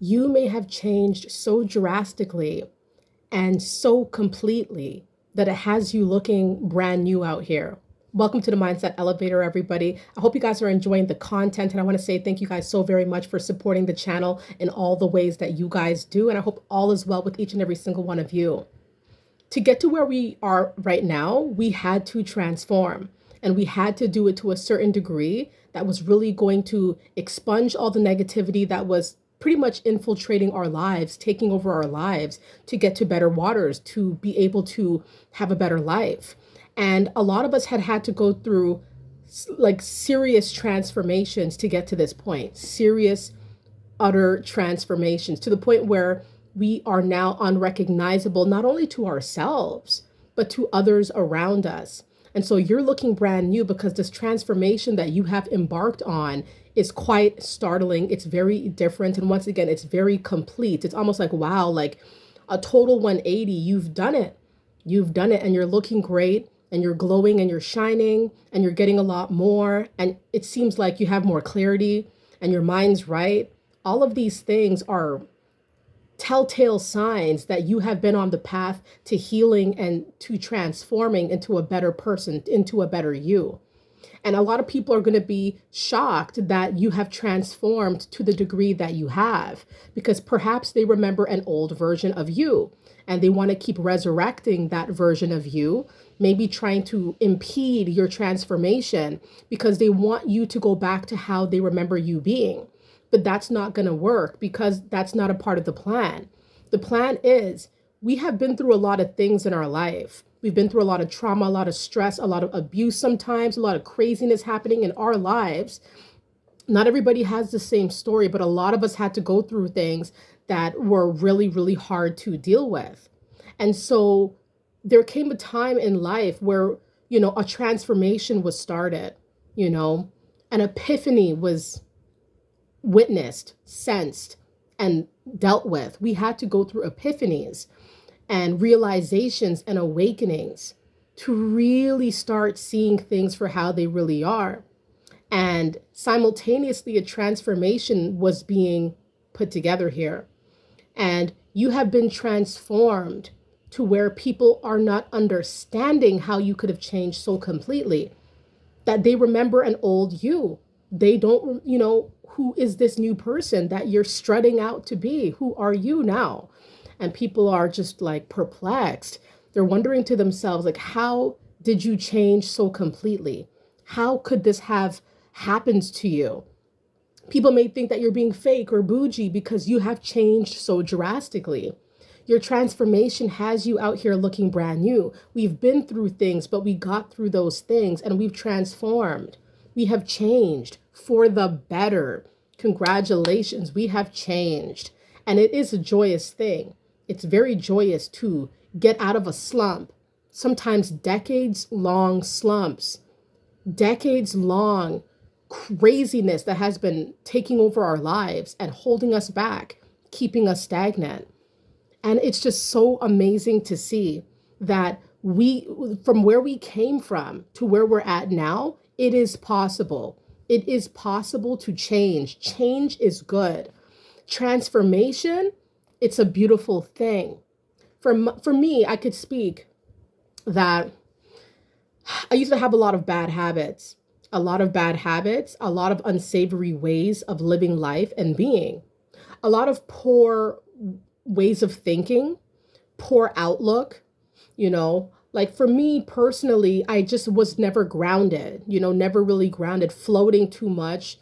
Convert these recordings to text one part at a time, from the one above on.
you may have changed so drastically and so completely that it has you looking brand new out here. Welcome to the Mindset Elevator, everybody. I hope you guys are enjoying the content, and I want to say thank you guys so very much for supporting the channel in all the ways that you guys do, and I hope all is well with each and every single one of you. To get to where we are right now, we had to transform, and we had to do it to a certain degree that was really going to expunge all the negativity that was pretty much infiltrating our lives, taking over our lives to get to better waters, to be able to have a better life. And a lot of us had to go through like serious transformations to get to this point, serious, utter transformations to the point where we are now unrecognizable, not only to ourselves, but to others around us. And so you're looking brand new because this transformation that you have embarked on is quite startling. It's very different. And once again, it's very complete. It's almost like, wow, like a total 180. You've done it. You've done it, and you're looking great, and you're glowing, and you're shining, and you're getting a lot more. And it seems like you have more clarity, and your mind's right. All of these things are telltale signs that you have been on the path to healing and to transforming into a better person, into a better you. And a lot of people are going to be shocked that you have transformed to the degree that you have, because perhaps they remember an old version of you and they want to keep resurrecting that version of you, maybe trying to impede your transformation because they want you to go back to how they remember you being. But that's not going to work because that's not a part of the plan. The plan is we have been through a lot of things in our life. We've been through a lot of trauma, a lot of stress, a lot of abuse sometimes, a lot of craziness happening in our lives. Not everybody has the same story, but a lot of us had to go through things that were really, really hard to deal with. And so there came a time in life where, a transformation was started, an epiphany was witnessed, sensed, and dealt with. We had to go through epiphanies and realizations and awakenings to really start seeing things for how they really are. And simultaneously, a transformation was being put together here. And you have been transformed to where people are not understanding how you could have changed so completely that they remember an old you. They don't, who is this new person that you're strutting out to be? Who are you now? And people are just like perplexed. They're wondering to themselves, like, how did you change so completely? How could this have happened to you? People may think that you're being fake or bougie because you have changed so drastically. Your transformation has you out here looking brand new. We've been through things, but we got through those things and we've transformed. We have changed for the better. Congratulations, we have changed. And it is a joyous thing. It's very joyous to get out of a slump, sometimes decades-long slumps, decades-long craziness that has been taking over our lives and holding us back, keeping us stagnant. And it's just so amazing to see that from where we came from to where we're at now, it is possible. It is possible to change. Change is good. Transformation, it's a beautiful thing. For me, I could speak that I used to have a lot of bad habits, a lot of unsavory ways of living life and being, a lot of poor ways of thinking, poor outlook, like for me personally, I just was never grounded, never really grounded, floating too much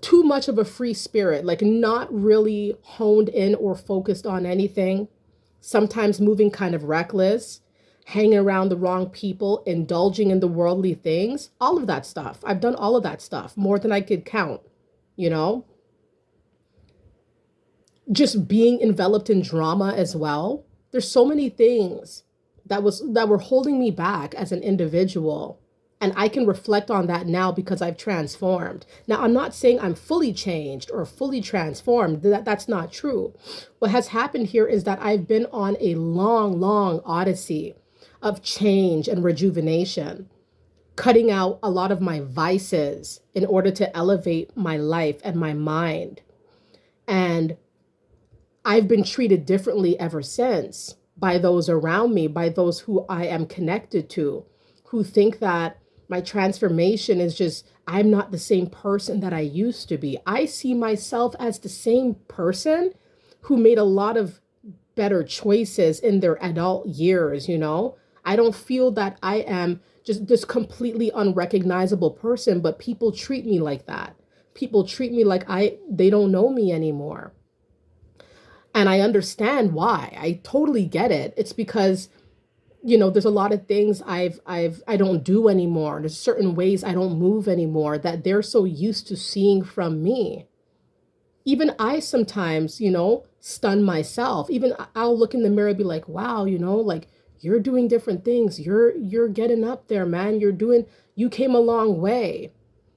of a free spirit, like not really honed in or focused on anything, sometimes moving kind of reckless, hanging around the wrong people, indulging in the worldly things, all of that stuff. I've done all of that stuff, more than I could count, just being enveloped in drama as well. There's so many things that were holding me back as an individual. And I can reflect on that now because I've transformed. Now, I'm not saying I'm fully changed or fully transformed. That's not true. What has happened here is that I've been on a long, long odyssey of change and rejuvenation, cutting out a lot of my vices in order to elevate my life and my mind. And I've been treated differently ever since by those around me, by those who I am connected to, who think that my transformation is just, I'm not the same person that I used to be. I see myself as the same person who made a lot of better choices in their adult years, you know? I don't feel that I am just this completely unrecognizable person, but people treat me like that. People treat me like they don't know me anymore. And I understand why. I totally get it. It's because, there's a lot of things I don't do anymore. There's certain ways I don't move anymore that they're so used to seeing from me. Even I sometimes, stun myself. Even I'll look in the mirror and be like, wow, like you're doing different things. You're getting up there, man. You came a long way.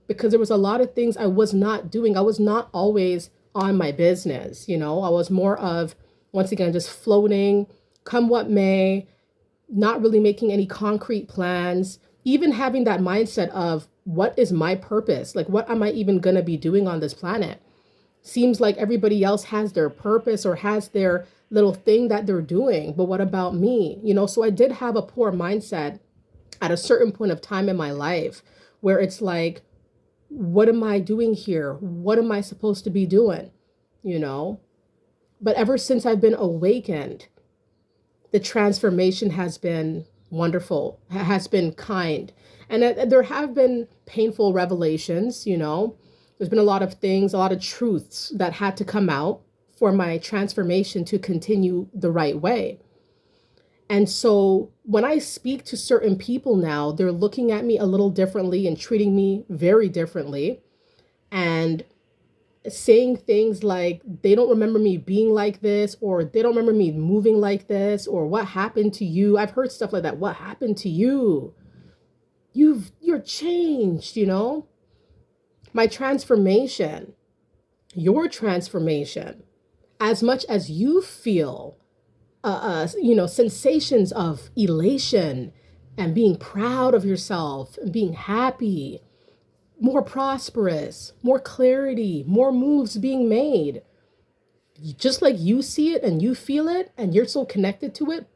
Because there was a lot of things I was not doing. I was not always on my business, I was more of, once again, just floating, come what may, not really making any concrete plans, even having that mindset of what is my purpose? Like, what am I even going to be doing on this planet? Seems like everybody else has their purpose or has their little thing that they're doing. But what about me? So I did have a poor mindset at a certain point of time in my life where it's like, what am I doing here? What am I supposed to be doing? But ever since I've been awakened, the transformation has been wonderful, has been kind. And there have been painful revelations, there's been a lot of things, a lot of truths that had to come out for my transformation to continue the right way. And so when I speak to certain people now, they're looking at me a little differently and treating me very differently and saying things like they don't remember me being like this, or they don't remember me moving like this, or what happened to you? I've heard stuff like that. What happened to you? You're changed, My transformation, your transformation, as much as you feel sensations of elation and being proud of yourself and being happy, more prosperous, more clarity, more moves being made. Just like you see it and you feel it and you're so connected to it,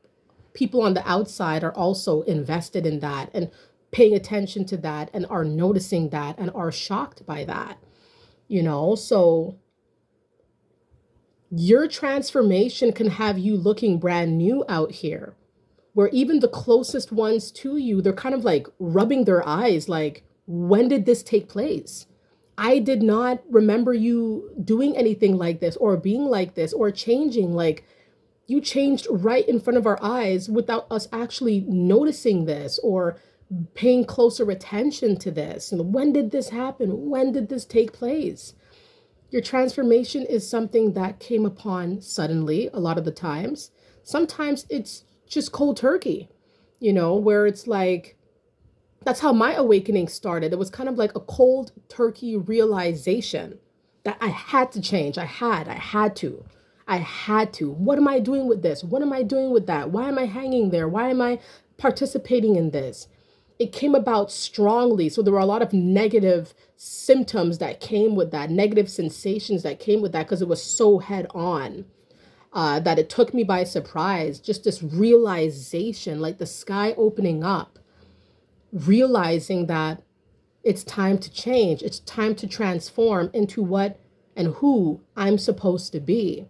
people on the outside are also invested in that and paying attention to that and are noticing that and are shocked by that, so your transformation can have you looking brand new out here, where even the closest ones to you, they're kind of like rubbing their eyes like, when did this take place? I did not remember you doing anything like this or being like this or changing. Like, you changed right in front of our eyes without us actually noticing this or paying closer attention to this. And when did this happen? When did this take place? Your transformation is something that came upon suddenly a lot of the times. Sometimes it's just cold turkey, where it's like, that's how my awakening started. It was kind of like a cold turkey realization that I had to change. I had to. What am I doing with this? What am I doing with that? Why am I hanging there? Why am I participating in this? It came about strongly. So there were a lot of negative symptoms that came with that, negative sensations that came with that, because it was so head on that it took me by surprise. Just this realization, like the sky opening up, realizing that it's time to change. It's time to transform into what and who I'm supposed to be.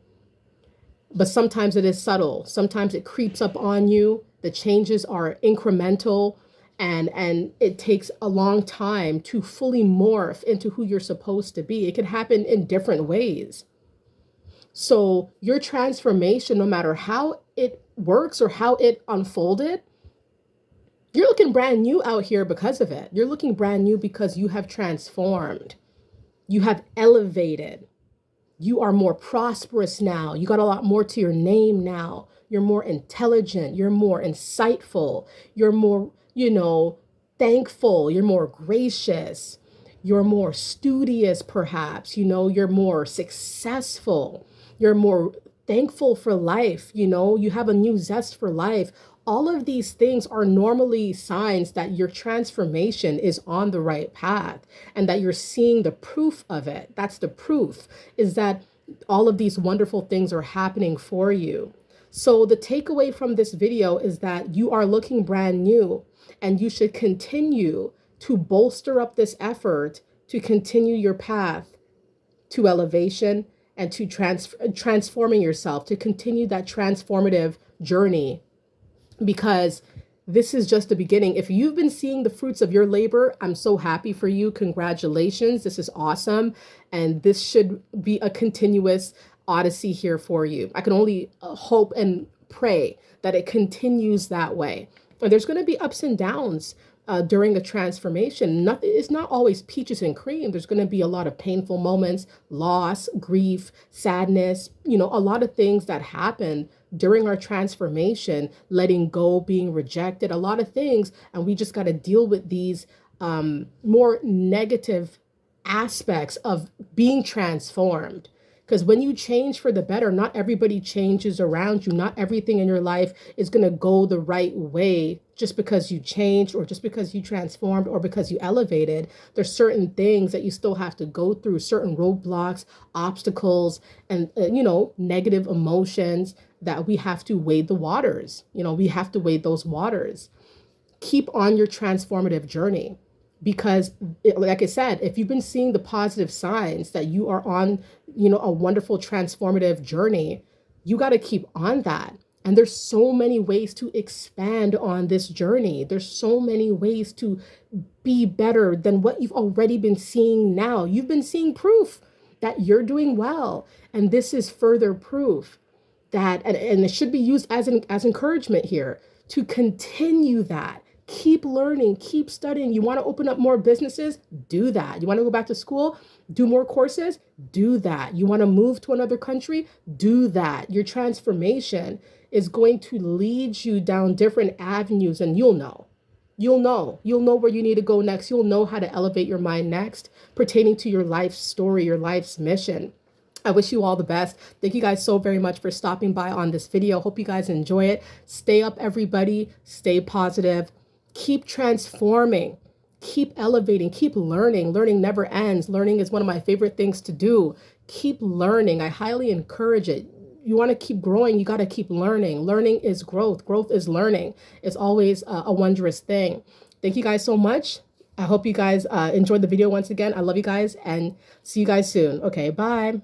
But sometimes it is subtle. Sometimes it creeps up on you. The changes are incremental. And it takes a long time to fully morph into who you're supposed to be. It can happen in different ways. So your transformation, no matter how it works or how it unfolded, you're looking brand new out here because of it. You're looking brand new because you have transformed. You have elevated. You are more prosperous now. You got a lot more to your name now. You're more intelligent. You're more insightful. You're more thankful. You're more gracious. You're more studious, perhaps. You're more successful. You're more thankful for life. You have a new zest for life. All of these things are normally signs that your transformation is on the right path and that you're seeing the proof of it. That's the proof, is that all of these wonderful things are happening for you. So the takeaway from this video is that you are looking brand new, and you should continue to bolster up this effort to continue your path to elevation and to transforming yourself, to continue that transformative journey, because this is just the beginning. If you've been seeing the fruits of your labor, I'm so happy for you. Congratulations. This is awesome. And this should be a continuous odyssey here for you. I can only hope and pray that it continues that way. And there's going to be ups and downs during a transformation. Nothing, it's not always peaches and cream. There's going to be a lot of painful moments, loss, grief, sadness, a lot of things that happen during our transformation, letting go, being rejected, a lot of things. And we just got to deal with these more negative aspects of being transformed. Because when you change for the better, not everybody changes around you. Not everything in your life is going to go the right way just because you changed, or just because you transformed, or because you elevated. There's certain things that you still have to go through, certain roadblocks, obstacles, and, negative emotions that we have to wade the waters. We have to wade those waters. Keep on your transformative journey. Because like I said, if you've been seeing the positive signs that you are on, a wonderful transformative journey, you got to keep on that. And there's so many ways to expand on this journey. There's so many ways to be better than what you've already been seeing now. You've been seeing proof that you're doing well. And this is further proof that, and it should be used as encouragement here, to continue that. Keep learning, keep studying. You want to open up more businesses? Do that. You want to go back to school? Do more courses? Do that. You want to move to another country? Do that. Your transformation is going to lead you down different avenues, and you'll know. You'll know where you need to go next. You'll know how to elevate your mind next, pertaining to your life's story, your life's mission. I wish you all the best. Thank you guys so very much for stopping by on this video. Hope you guys enjoy it. Stay up, everybody. Stay positive. Keep transforming, keep elevating, keep learning. Learning never ends. Learning is one of my favorite things to do. Keep learning. I highly encourage it. You want to keep growing, you got to keep learning. Learning is growth. Growth is learning. It's always a wondrous thing. Thank you guys so much. I hope you guys enjoyed the video once again. I love you guys, and see you guys soon. Okay, bye.